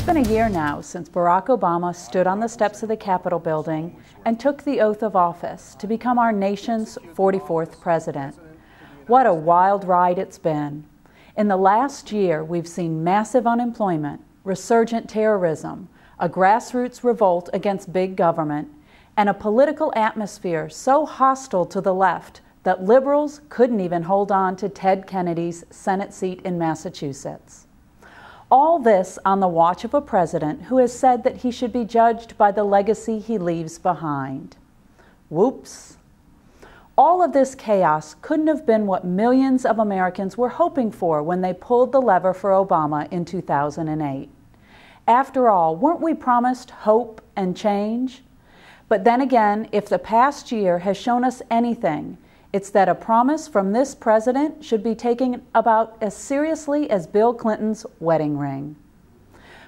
It's been a year now since Barack Obama stood on the steps of the Capitol building and took the oath of office to become our nation's 44th president. What a wild ride it's been. In the last year, we've seen massive unemployment, resurgent terrorism, a grassroots revolt against big government, and a political atmosphere so hostile to the left that liberals couldn't even hold on to Ted Kennedy's Senate seat in Massachusetts. All this on the watch of a president who has said that he should be judged by the legacy he leaves behind. Whoops. All of this chaos couldn't have been what millions of Americans were hoping for when they pulled the lever for Obama in 2008. After all, weren't we promised hope and change? But then again, if the past year has shown us anything, it's that a promise from this president should be taken about as seriously as Bill Clinton's wedding ring.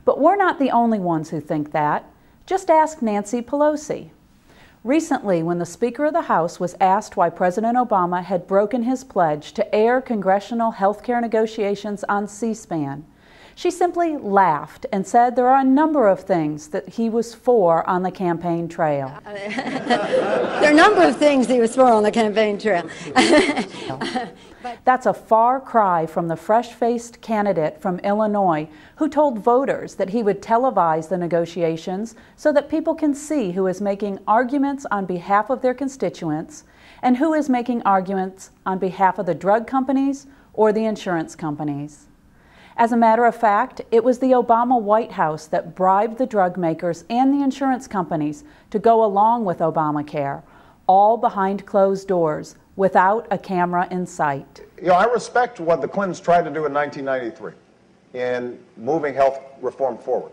But we're not the only ones who think that. Just ask Nancy Pelosi. Recently, when the Speaker of the House was asked why President Obama had broken his pledge to air congressional health care negotiations on C-SPAN, she simply laughed and said there are a number of things that he was for on the campaign trail. There are a number of things he was for on the campaign trail. That's a far cry from the fresh-faced candidate from Illinois who told voters that he would televise the negotiations so that people can see who is making arguments on behalf of their constituents and who is making arguments on behalf of the drug companies or the insurance companies. As a matter of fact, it was the Obama White House that bribed the drug makers and the insurance companies to go along with Obamacare, all behind closed doors, without a camera in sight. You know, I respect what the Clintons tried to do in 1993 in moving health reform forward.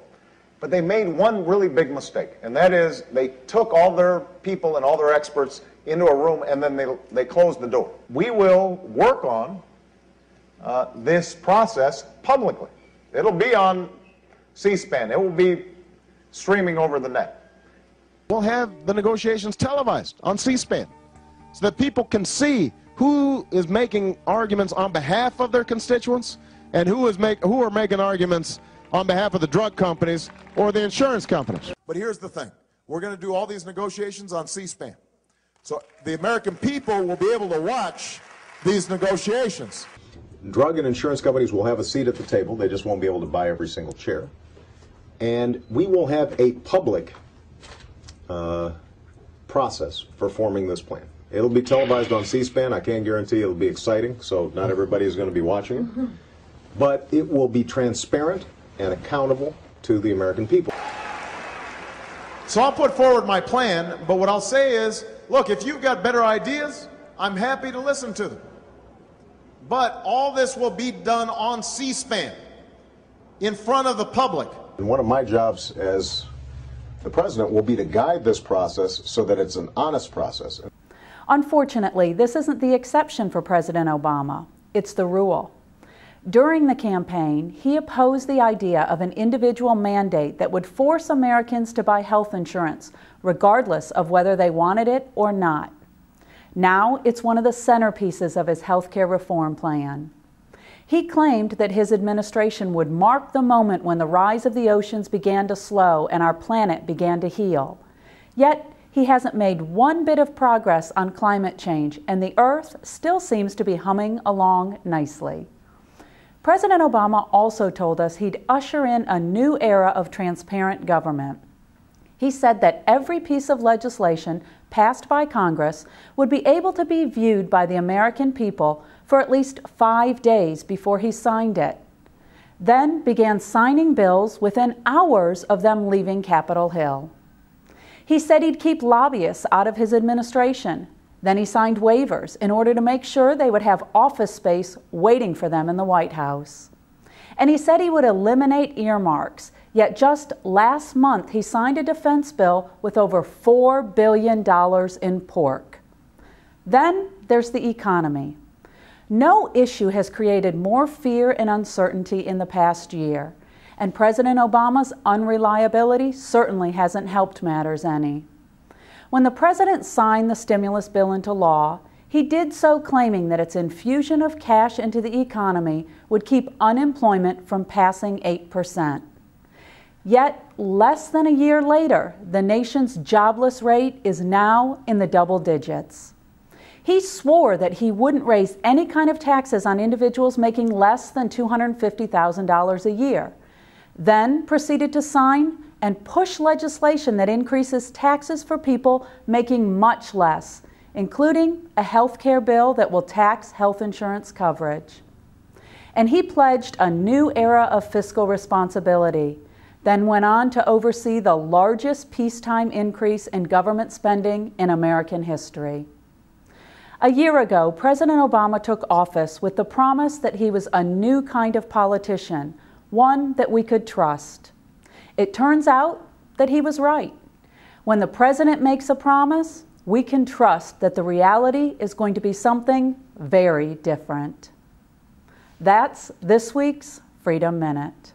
But they made one really big mistake, and that is they took all their people and all their experts into a room and then they closed the door. We will work on this process publicly. It'll be on C-SPAN. It will be streaming over the net. We'll have the negotiations televised on C-SPAN so that people can see who is making arguments on behalf of their constituents and who are making arguments on behalf of the drug companies or the insurance companies. But here's the thing. We're going to do all these negotiations on C-SPAN. So the American people will be able to watch these negotiations. Drug and insurance companies will have a seat at the table. They just won't be able to buy every single chair. And we will have a public process for forming this plan. It'll be televised on C-SPAN. I can't guarantee it'll be exciting, so not everybody is going to be watching it. But it will be transparent and accountable to the American people. So I'll put forward my plan, but what I'll say is, look, if you've got better ideas, I'm happy to listen to them. But all this will be done on C-SPAN, in front of the public. And one of my jobs as the president will be to guide this process so that it's an honest process. Unfortunately, this isn't the exception for President Obama. It's the rule. During the campaign, he opposed the idea of an individual mandate that would force Americans to buy health insurance, regardless of whether they wanted it or not. Now, it's one of the centerpieces of his health care reform plan. He claimed that his administration would mark the moment when the rise of the oceans began to slow and our planet began to heal. Yet, he hasn't made one bit of progress on climate change, and the Earth still seems to be humming along nicely. President Obama also told us he'd usher in a new era of transparent government. He said that every piece of legislation passed by Congress would be able to be viewed by the American people for at least 5 days before he signed it. Then began signing bills within hours of them leaving Capitol Hill. He said he'd keep lobbyists out of his administration. Then he signed waivers in order to make sure they would have office space waiting for them in the White House. And he said he would eliminate earmarks, yet just last month he signed a defense bill with over $4 billion in pork. Then there's the economy. No issue has created more fear and uncertainty in the past year, and President Obama's unreliability certainly hasn't helped matters any. When the president signed the stimulus bill into law, he did so claiming that its infusion of cash into the economy would keep unemployment from passing 8%. Yet, less than a year later, the nation's jobless rate is now in the double digits. He swore that he wouldn't raise any kind of taxes on individuals making less than $250,000 a year, then proceeded to sign and push legislation that increases taxes for people making much less, including a health care bill that will tax health insurance coverage. And he pledged a new era of fiscal responsibility, then went on to oversee the largest peacetime increase in government spending in American history. A year ago, President Obama took office with the promise that he was a new kind of politician, one that we could trust. It turns out that he was right. When the president makes a promise, we can trust that the reality is going to be something very different. That's this week's Freedom Minute.